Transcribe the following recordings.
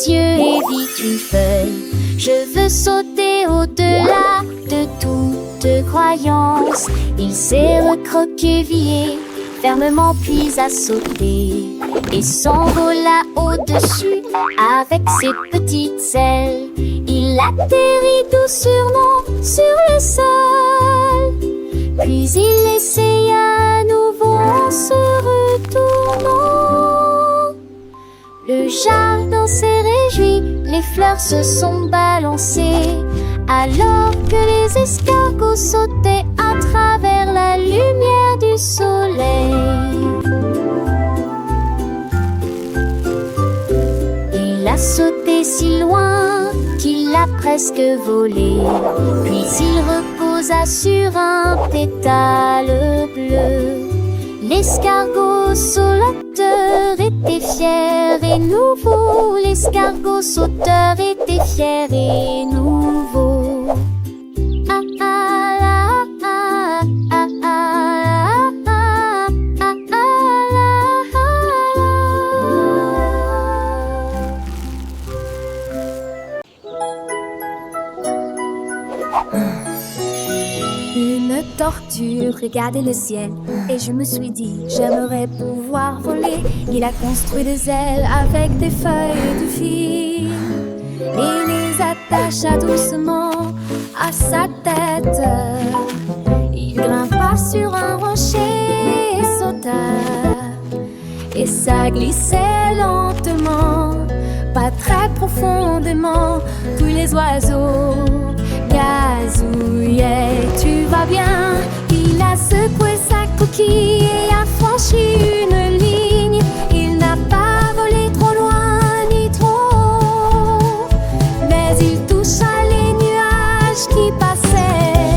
yeux et vite une feuille. Je veux sauter au-delà de toute croyance. Il s'est recroquevillé fermement puis a sauté et s'envola au-dessus avec ses petites ailes. Il atterrit doucement sur le sol, puis il essaya à nouveau en se retournant. Le jardin s'est réjoui, les fleurs se sont balancées, alors que les escargots sautaient à travers la lumière du soleil. Il a sauté si loin qu'il a presque volé, puis il reposa sur un pétale bleu. L'escargot sauteur était fier et nouveau. L'escargot sauteur était fier et nouveau. Ah, ah, ah, ah, ah, ah, ah, ah, Une tortue regardait le ciel et je me suis dit j'aimerais pouvoir voler. Il a construit des ailes avec des feuilles de fil et les attacha doucement à sa tête. Il grimpa sur un rocher et sauta, et ça glissait lentement, pas très profondément. Puis les oiseaux gazouillaient. Tu vas bien? Il a secoué sa coquille et a franchi une ligne. Il n'a pas volé trop loin ni trop haut, mais il toucha les nuages qui passaient.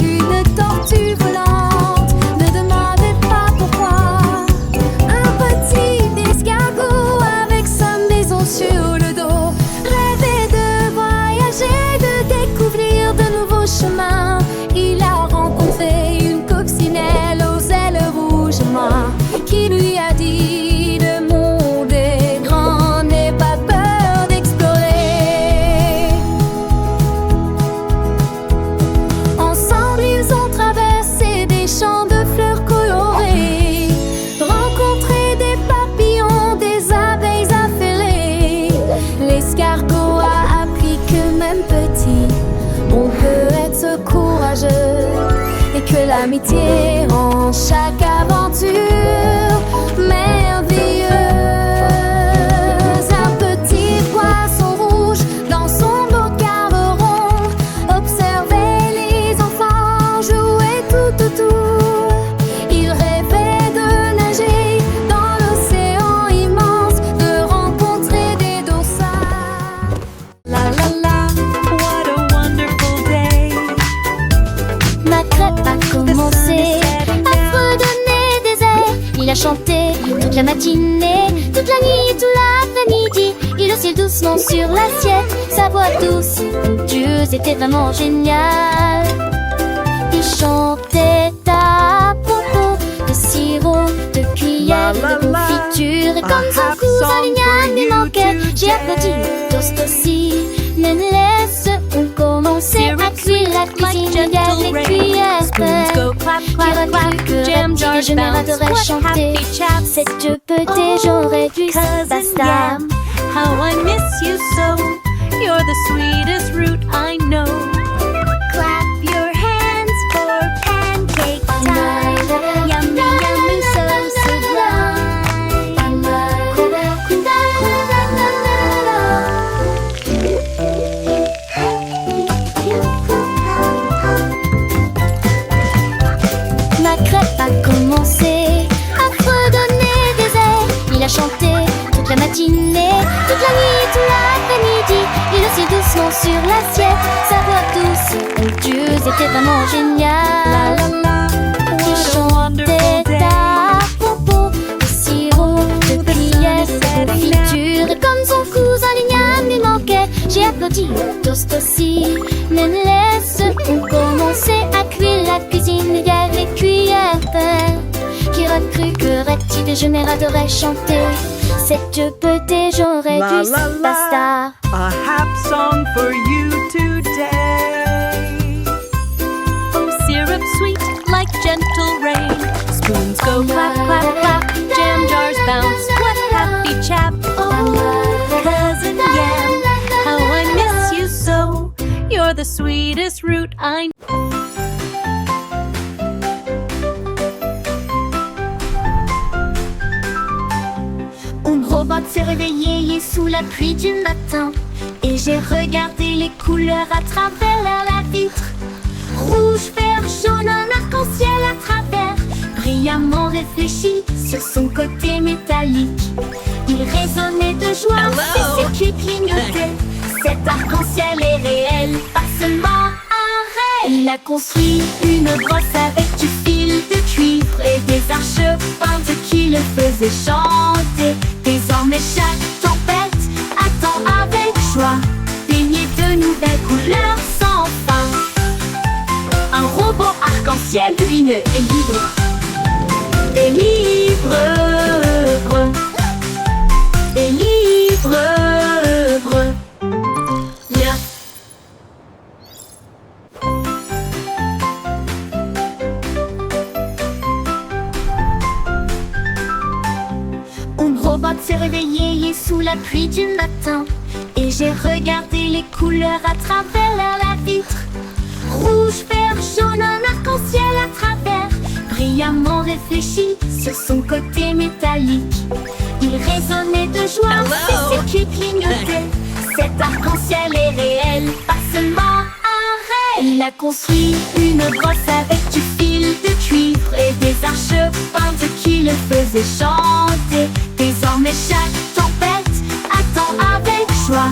Une tortue volante, ne demandez pas pourquoi. Un petit escargot avec sa maison sur le dos rêvait de voyager, de découvrir de nouveaux chemins. Il a rencontré une coccinelle aux ailes rouges et noires qui lui a dit: le monde est grand, n'aie pas peur d'explorer. Ensemble ils ont traversé des champs de fleurs colorées, rencontré des papillons, des abeilles affairées. L'escargot a appris que même petit, on peut être courageux et que l'amitié rend chaque aventure merveilleuse. Un petit poisson rouge dans son beau cadre rond observait les enfants jouer tout autour. Il rêvait de nager dans l'océan immense, de rencontrer des dauphins. La la la. What a wonderful day. Ma crêpe a commencé à fredonner des airs. Il a chanté toute la matinée, toute la nuit, tout l'après-midi. Il oscille doucement sur l'assiette, sa voix douce, onctueuse était vraiment géniale. Il chantait à propos de sirop, de cuillère, de confiture. Et comme son cousin Lignane lui manquait, j'ai applaudi toast aussi. Mais laisse-on commencer à cuire la cuisine derrière les cuillères. Qui aurait cru que un petit déjeuner adorait chanter cette petite, j'aurais dû basta. How I miss you so. You're the sweetest root I know. Clap your hands for pancake time. Yummy, yummy, so sublime. Ma crêpe a commencé à fredonner des airs. Il a chanté toute la matinée, toute la nuit, tout l'après-midi. Il oscille doucement sur l'assiette, sa voix douce, onctueuse était vraiment géniale. Il chantait à propos de sirop, de cuillère, de confiture. Et comme son cousin Lignane lui manquait, j'ai applaudi toast aussi. Mais laisse-on commencer à cuire la cuisine derrière les cuillères. Qui aurait cru que Petit Déjeuner adorait chanter cette petite j'aurais La, dû la, la. superstar. A happy song for you today. Oh, syrup sweet like gentle rain. Spoons go clap, clap, clap. Jam jars bounce. What happy chap. Oh, cousin Yam. How I miss you so. You're the sweetest root I know. Un robot s'est réveillé sous la pluie du matin, et j'ai regardé les couleurs à travers la vitre. Rouge, vert, jaune, un arc-en-ciel à travers, brillamment réfléchi sur son côté métallique. Il résonnait de joie, ses yeux clignotaient. Cet arc-en-ciel est réel, pas seulement un rêve. Il a construit une brosse avec du fil de cuivre et des arches peintes qui le faisaient chanter. Désormais chaque tempête attend avec joie, baignée de nouvelles couleurs sans fin. Un robot arc-en-ciel lumineux et libre. Et libre. Et libre. Bien. Un robot s'est réveillé sous la pluie du matin, et j'ai regardé les couleurs à travers la vitre. Rouge, vert, jaune, un arc-en-ciel à travers, brillamment réfléchi sur son côté métallique. Il résonnait de joie, ses yeux clignotaient. Cet arc-en-ciel est réel, pas seulement un rêve. Il a construit une brosse avec du fil de cuivre et des arches peintes qui le faisaient chanter. Désormais chaque tempête attend avec joie,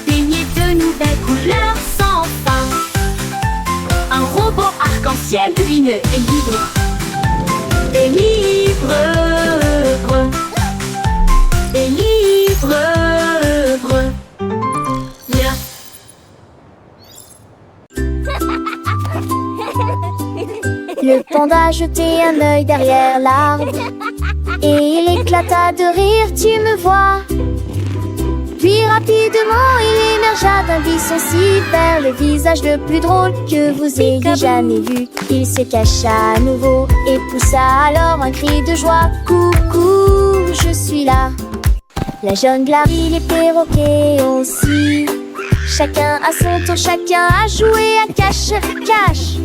baignée de nouvelles couleurs sans fin. Un robot arc-en-ciel lumineux et libre. Et libre. Et libre. Bien. Le panda a jeté un œil derrière l'arbre, et il éclata de rire, tu me vois. Puis rapidement il émergea d'un buisson si vert, le visage le plus drôle que vous ayez jamais vu. Il se cacha à nouveau et poussa alors un cri de joie. Coucou, je suis là. La jungle arrive, les perroquets aussi. Chacun à son tour, chacun a joué à cache-cache.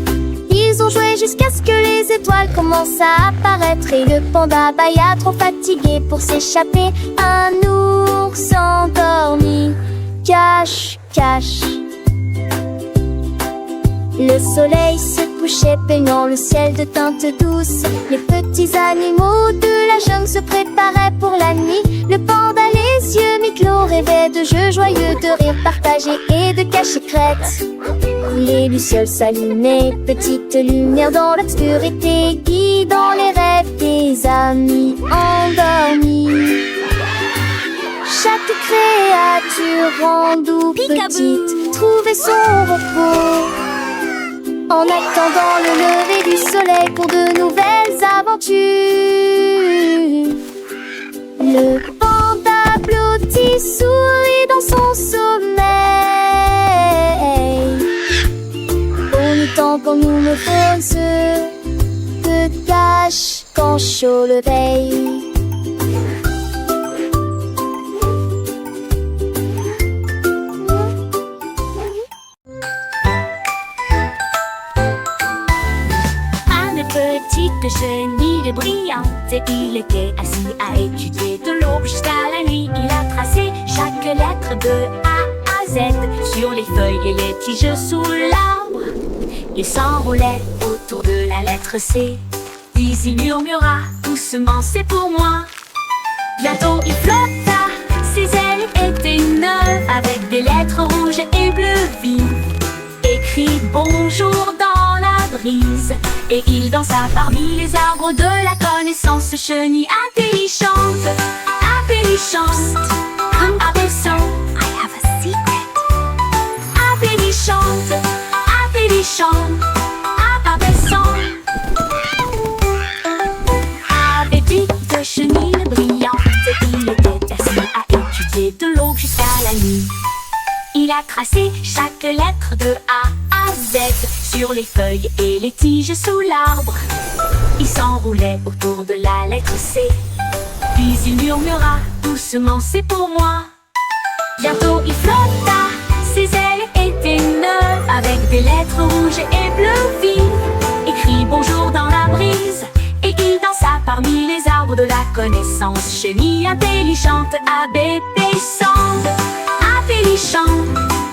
Ils ont joué jusqu'à ce que les étoiles commencent à apparaître, et le panda bâilla trop fatigué pour s'échapper. Un ours endormi, cache-cache. Le soleil se couchait, peignant le ciel de teintes douces. Les petits animaux de la jungle se préparaient pour la nuit. Le panda, les yeux mi-clos, rêvait de jeux joyeux, de rires partagés et de cache-crête. Les lucioles s'allumaient, petites lumières dans l'obscurité, guidant les rêves des amis endormis. Chaque créature rendue petite trouvait son repos, en attendant le lever du soleil pour de nouvelles aventures. Le panda blotti sourit dans son sommeil, au temps qu'on nous me faune ce que cache quand chaud le veille. Petite chenille brillante, il était assis à étudier de l'aube jusqu'à la nuit. Il a tracé chaque lettre de A à Z sur les feuilles et les tiges sous l'arbre. Il s'enroulait autour de la lettre C, puis il murmura doucement: c'est pour moi. Bientôt il flotta, ses ailes étaient neuves, avec des lettres rouges et bleues vives, écrit bonjour dans la brise. Et il dansa parmi les arbres de la connaissance, chenille intelligente, intelligente, comme abaissant. I have a secret. Intelligente, intelligente, abaissant. Il a tracé chaque lettre de A à Z sur les feuilles et les tiges sous l'arbre. Il s'enroulait autour de la lettre C. Puis il murmura doucement, c'est pour moi. Bientôt il flotta, ses ailes étaient neuves, avec des lettres rouges et bleues vives, écrit bonjour dans la brise. Et il dansa parmi les arbres de la connaissance. Chenille intelligente, A, B, P, chante. A, P, chante.